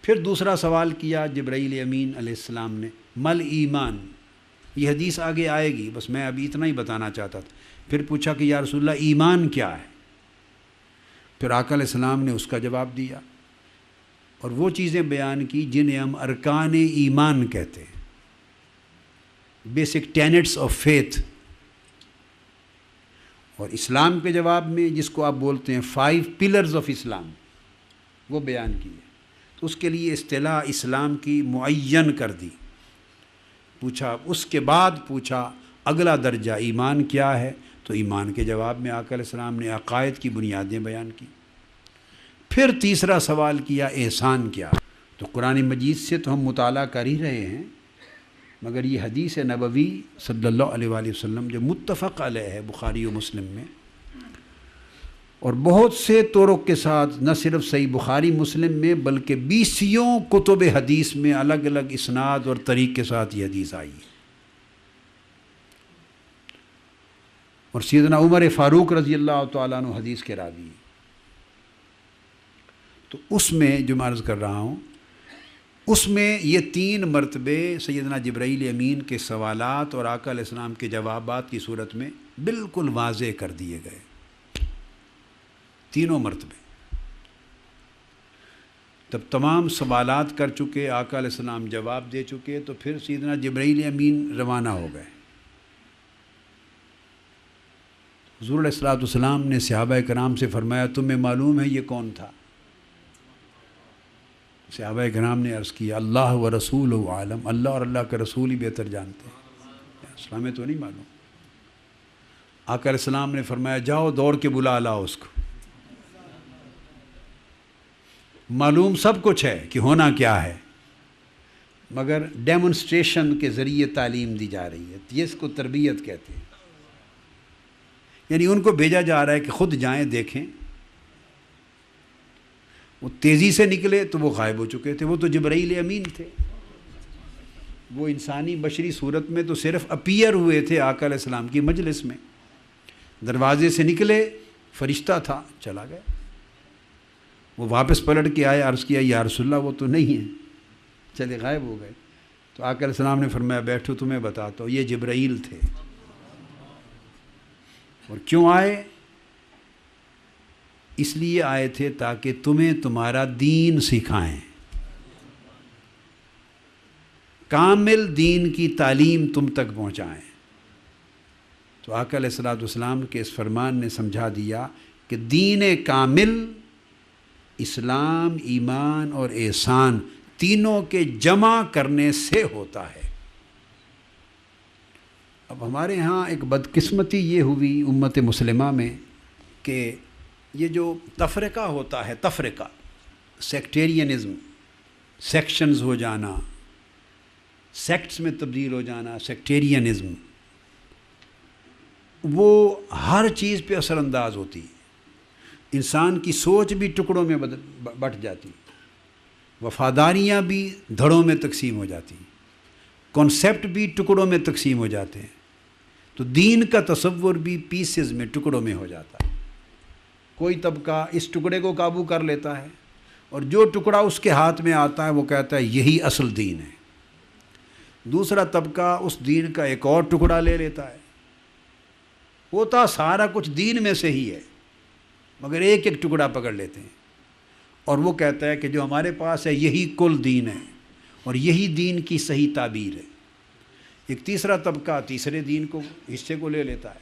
پھر دوسرا سوال کیا جبرائیل امین علیہ السلام نے، مل ایمان، یہ حدیث آگے آئے گی، بس میں ابھی اتنا ہی بتانا چاہتا تھا۔ پھر پوچھا کہ یا رسول اللہ ایمان کیا ہے؟ پھر آقا علیہ السلام نے اس کا جواب دیا اور وہ چیزیں بیان کی جنہیں ہم ارکان ایمان کہتے ہیں، بیسک ٹینٹس آف فیتھ۔ اور اسلام کے جواب میں جس کو آپ بولتے ہیں 5 پلرز آف اسلام، وہ بیان کیے۔ تو اس کے لیے اصطلاح اسلام کی معین کر دی۔ پوچھا، اس کے بعد پوچھا اگلا درجہ ایمان کیا ہے؟ تو ایمان کے جواب میں آقا علیہ السلام نے عقائد کی بنیادیں بیان کی۔ پھر تیسرا سوال کیا احسان کیا؟ تو قرآن مجید سے تو ہم مطالعہ کر ہی رہے ہیں، مگر یہ حدیث نبوی صلی اللہ علیہ وآلہ وسلم جو متفق علیہ ہے بخاری و مسلم میں، اور بہت سے طرق کے ساتھ، نہ صرف صحیح بخاری مسلم میں بلکہ 20 کتب حدیث میں الگ الگ اسناد اور طریق کے ساتھ یہ حدیث آئی ہے۔ اور سیدنا عمر فاروق رضی اللہ تعالیٰ عنہ حدیث کے راوی، تو اس میں جو میں عرض کر رہا ہوں، اس میں یہ 3 مرتبے سیدنا جبرائیل امین کے سوالات اور آقا علیہ السلام کے جوابات کی صورت میں بالکل واضح کر دیے گئے، تینوں مرتبے۔ تب تمام سوالات کر چکے، آقا علیہ السلام جواب دے چکے، تو پھر سیدنا جبرائیل امین روانہ ہو گئے۔ حضور علیہ الصلوۃ والسلام نے صحابہ کرام سے فرمایا تمہیں معلوم ہے یہ کون تھا؟ صحابہ کرام نے عرض کیا اللہ و رسول عالم، اللہ اور اللہ کا رسول ہی بہتر جانتے ہیں، اسلام تو نہیں معلوم۔ آقا علیہ السلام نے فرمایا جاؤ دوڑ کے بلا لاؤ اس کو، معلوم سب کچھ ہے کہ ہونا کیا ہے، مگر ڈیمونسٹریشن کے ذریعے تعلیم دی جا رہی ہے، یہ اس کو تربیت کہتے ہیں۔ یعنی ان کو بھیجا جا رہا ہے کہ خود جائیں دیکھیں۔ وہ تیزی سے نکلے تو وہ غائب ہو چکے تھے، وہ تو جبرائیل امین تھے، وہ انسانی بشری صورت میں تو صرف اپیئر ہوئے تھے آقا علیہ السلام کی مجلس میں، دروازے سے نکلے فرشتہ تھا چلا گیا۔ وہ واپس پلٹ کے آئے، عرض کیا یا رسول اللہ وہ تو نہیں ہے، چلے غائب ہو گئے۔ تو آقا علیہ السلام نے فرمایا بیٹھو تمہیں بتاتا ہوں، یہ جبرائیل تھے۔ اور کیوں آئے؟ اس لیے آئے تھے تاکہ تمہیں تمہارا دین سکھائیں، کامل دین کی تعلیم تم تک پہنچائیں۔ تو آقا علیہ الصلوۃ والسلام کے اس فرمان نے سمجھا دیا کہ دین کامل اسلام، ایمان اور احسان تینوں کے جمع کرنے سے ہوتا ہے۔ اب ہمارے ہاں ایک بدقسمتی یہ ہوئی امت مسلمہ میں کہ یہ جو تفرقہ ہوتا ہے، تفرقہ، سیکٹیرینزم، سیکشنز ہو جانا، سیکٹس میں تبدیل ہو جانا، سیکٹیرینزم، وہ ہر چیز پہ اثر انداز ہوتی ہے۔ انسان کی سوچ بھی ٹکڑوں میں بٹ جاتی، وفاداریاں بھی دھڑوں میں تقسیم ہو جاتی، کانسیپٹ بھی ٹکڑوں میں تقسیم ہو جاتے ہیں، تو دین کا تصور بھی پیسز میں، ٹکڑوں میں ہو جاتا ہے۔ کوئی طبقہ اس ٹکڑے کو قابو کر لیتا ہے، اور جو ٹکڑا اس کے ہاتھ میں آتا ہے وہ کہتا ہے یہی اصل دین ہے۔ دوسرا طبقہ اس دین کا ایک اور ٹکڑا لے لیتا ہے، ہوتا سارا کچھ دین میں سے ہی ہے، مگر ایک ایک ٹکڑا پکڑ لیتے ہیں، اور وہ کہتا ہے کہ جو ہمارے پاس ہے یہی کل دین ہے، اور یہی دین کی صحیح تعبیر ہے۔ ایک تیسرا طبقہ تیسرے دین کو، حصے کو لے لیتا ہے۔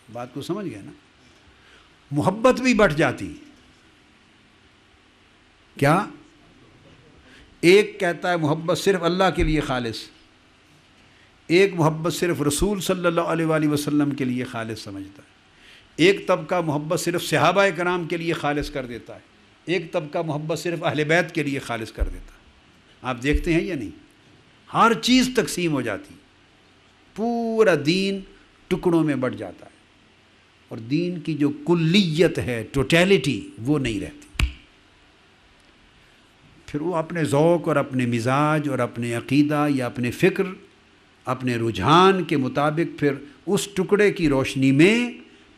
بات کو سمجھ گئے نا؟ محبت بھی بٹ جاتی، کیا؟ ایک کہتا ہے محبت صرف اللہ کے لیے خالص، ایک محبت صرف رسول صلی اللہ علیہ وآلہ وسلم کے لیے خالص سمجھتا ہے، ایک طبقہ محبت صرف صحابہ کرام کے لیے خالص کر دیتا ہے، ایک طبقہ محبت صرف اہل بیت کے لیے خالص کر دیتا ہے۔ آپ دیکھتے ہیں یا نہیں؟ ہر چیز تقسیم ہو جاتی، پورا دین ٹکڑوں میں بٹ جاتا ہے، اور دین کی جو کلیت ہے، ٹوٹیلٹی، وہ نہیں رہتی۔ پھر وہ اپنے ذوق اور اپنے مزاج اور اپنے عقیدہ یا اپنے فکر، اپنے رجحان کے مطابق پھر اس ٹکڑے کی روشنی میں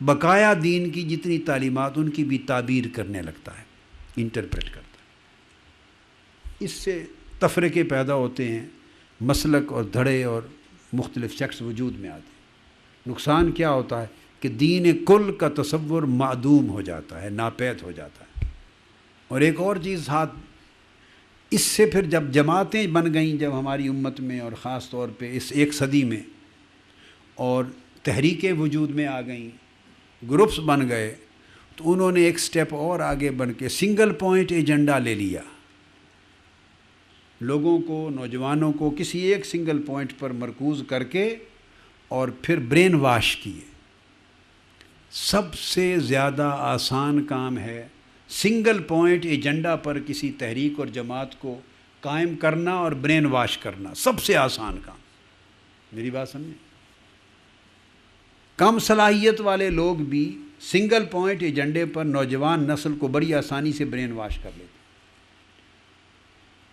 بقایا دین کی جتنی تعلیمات ان کی بھی تعبیر کرنے لگتا ہے، انٹرپریٹ کرتا ہے۔ اس سے تفرقے پیدا ہوتے ہیں، مسلک اور دھڑے اور مختلف شخص وجود میں آتے ہیں۔ نقصان کیا ہوتا ہے کہ دین کل کا تصور معدوم ہو جاتا ہے، ناپید ہو جاتا ہے۔ اور ایک اور چیز ہاتھ اس سے پھر جب جماعتیں بن گئیں جب ہماری امت میں، اور خاص طور پہ اس ایک صدی میں، اور تحریکیں وجود میں آ گئیں، گروپس بن گئے، تو انہوں نے ایک سٹیپ اور آگے بڑھ کے سنگل پوائنٹ ایجنڈا لے لیا، لوگوں کو، نوجوانوں کو کسی ایک سنگل پوائنٹ پر مرکوز کر کے اور پھر برین واش کیے۔ سب سے زیادہ آسان کام ہے سنگل پوائنٹ ایجنڈا پر کسی تحریک اور جماعت کو قائم کرنا اور برین واش کرنا، سب سے آسان کام۔ میری بات سمجھیں؟ کم صلاحیت والے لوگ بھی سنگل پوائنٹ ایجنڈے پر نوجوان نسل کو بڑی آسانی سے برین واش کر لیتے۔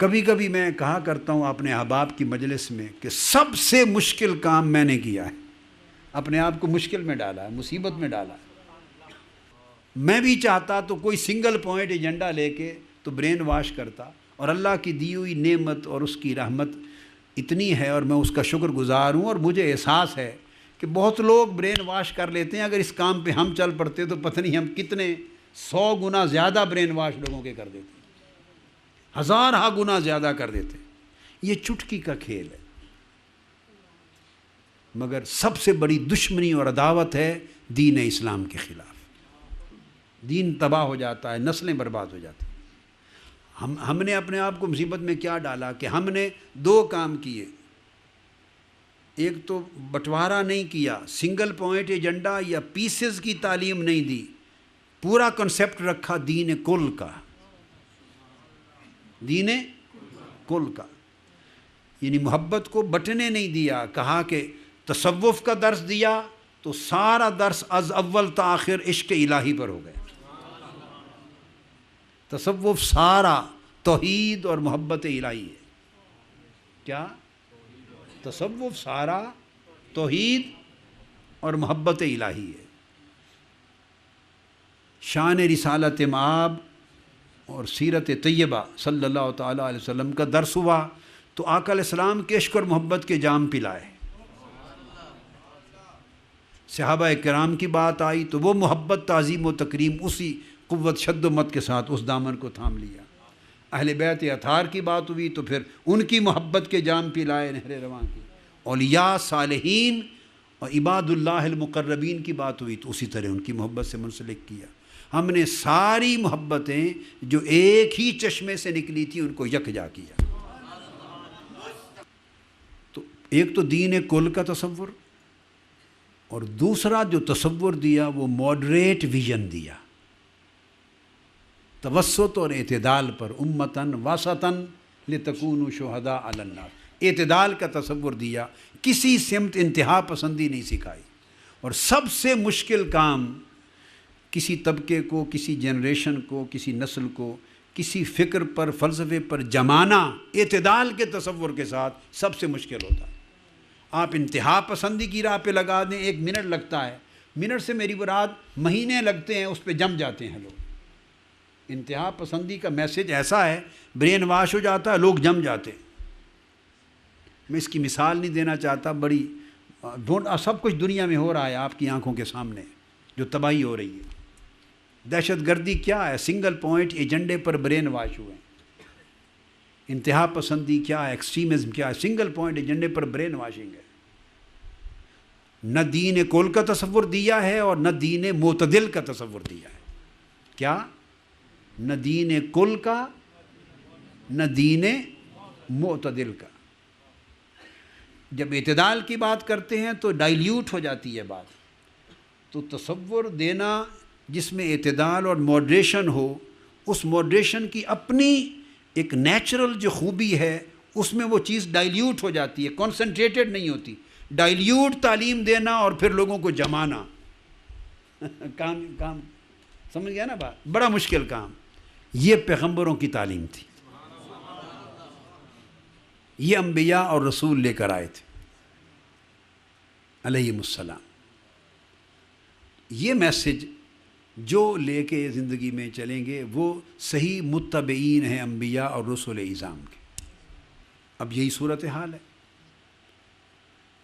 کبھی کبھی میں کہا کرتا ہوں اپنے احباب کی مجلس میں کہ سب سے مشکل کام میں نے کیا ہے، اپنے آپ کو مشکل میں ڈالا ہے، مصیبت میں ڈالا ہے۔ میں بھی چاہتا تو کوئی سنگل پوائنٹ ایجنڈا لے کے تو برین واش کرتا، اور اللہ کی دی ہوئی نعمت اور اس کی رحمت اتنی ہے، اور میں اس کا شکر گزار ہوں، اور مجھے احساس ہے کہ بہت لوگ برین واش کر لیتے ہیں۔ اگر اس کام پہ ہم چل پڑتے تو پتہ نہیں ہم کتنے 100 گنا زیادہ برین واش لوگوں کے کر دیتے، 1000 گنا زیادہ کر دیتے۔ یہ چٹکی کا کھیل ہے، مگر سب سے بڑی دشمنی اور عداوت ہے دین اسلام کے خلاف۔ دین تباہ ہو جاتا ہے، نسلیں برباد ہو جاتی ہیں۔ ہم نے اپنے آپ کو مصیبت میں کیا ڈالا کہ ہم نے 2 کام کیے۔ ایک تو بٹوارا نہیں کیا، سنگل پوائنٹ ایجنڈا یا پیسز کی تعلیم نہیں دی، پورا کنسیپٹ رکھا دین کل کا، دین کل کا، یعنی محبت کو بٹنے نہیں دیا۔ کہا کہ تصوف کا درس دیا تو سارا درس از اول تا آخر عشق الہی پر ہو گیا۔ تصوف سارا توحید اور محبت الہی ہے۔ کیا؟ تصوف سارا توحید اور محبت الہی ہے۔ شان رسالت مآب اور سیرت طیبہ صلی اللہ تعالیٰ علیہ وسلم کا درس ہوا تو آقا علیہ السلام کے عشق اور محبت کے جام پلائے۔ صحابہ کرام کی بات آئی تو وہ محبت، تعظیم و تکریم اسی قوت شد و مت کے ساتھ اس دامن کو تھام لیا۔ اہل بیت اطہار کی بات ہوئی تو پھر ان کی محبت کے جام پلائے نہر رواں کی۔ اولیاء، صالحین اور عباد اللہ المقربین کی بات ہوئی تو اسی طرح ان کی محبت سے منسلک کیا۔ ہم نے ساری محبتیں جو ایک ہی چشمے سے نکلی تھی ان کو یکجا کیا۔ تو ایک تو دین کل کا تصور، اور دوسرا جو تصور دیا وہ ماڈریٹ ویژن دیا، توسط اور اعتدال پر، امتاً وسطاً لتکونوا شہداء علی الناس، اعتدال کا تصور دیا، کسی سمت انتہا پسندی نہیں سکھائی۔ اور سب سے مشکل کام کسی طبقے کو، کسی جنریشن کو، کسی نسل کو کسی فکر پر، فلسفے پر جمانا اعتدال کے تصور کے ساتھ سب سے مشکل ہوتا ہے۔ آپ انتہا پسندی کی راہ پہ لگا دیں، 1 منٹ لگتا ہے، منٹ سے میری مراد مہینے لگتے ہیں، اس پہ جم جاتے ہیں لوگ۔ انتہا پسندی کا میسج ایسا ہے، برین واش ہو جاتا ہے، لوگ جم جاتے ہیں۔ میں اس کی مثال نہیں دینا چاہتا، بڑی سب کچھ دنیا میں ہو رہا ہے آپ کی آنکھوں کے سامنے، جو تباہی ہو رہی ہے۔ دہشت گردی کیا ہے؟ سنگل پوائنٹ ایجنڈے پر برین واش ہوئے ہیں۔ انتہا پسندی کیا ہے؟ ایکسٹریمزم کیا ہے؟ سنگل پوائنٹ ایجنڈے پر برین واشنگ ہے۔ نہ دین کل کا تصور دیا ہے اور نہ دین معتدل کا تصور دیا ہے۔ کیا؟ نہ دین کل کا نہ دین معتدل کا۔ جب اعتدال کی بات کرتے ہیں تو ڈائلیوٹ ہو جاتی ہے بات، تو تصور دینا جس میں اعتدال اور ماڈریشن ہو، اس ماڈریشن کی اپنی ایک نیچرل جو خوبی ہے، اس میں وہ چیز ڈائلیوٹ ہو جاتی ہے، کنسنٹریٹڈ نہیں ہوتی۔ ڈائلیوٹ تعلیم دینا اور پھر لوگوں کو جمانا کام سمجھ گیا نا بات؟ بڑا مشکل کام۔ یہ پیغمبروں کی تعلیم تھی، یہ انبیاء اور رسول لے کر آئے تھے علیہم السلام۔ یہ میسج جو لے کے زندگی میں چلیں گے وہ صحیح متبعین ہیں انبیاء اور رسول اعظام کے۔ اب یہی صورتحال ہے،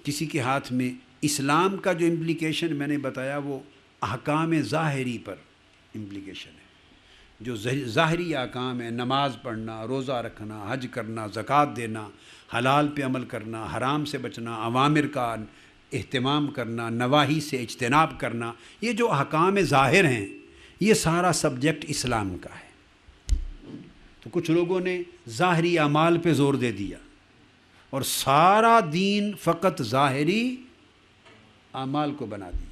کسی کے ہاتھ میں اسلام کا جو امپلیکیشن میں نے بتایا وہ احکام ظاہری پر امپلیکیشن ہے، جو ظاہری احکام ہیں، نماز پڑھنا، روزہ رکھنا، حج کرنا، زکوٰۃ دینا، حلال پہ عمل کرنا، حرام سے بچنا، اوامر کا اہتمام کرنا، نواہی سے اجتناب کرنا، یہ جو احکام ظاہر ہیں یہ سارا سبجیکٹ اسلام کا ہے۔ تو کچھ لوگوں نے ظاہری اعمال پہ زور دے دیا اور سارا دین فقط ظاہری اعمال کو بنا دیا۔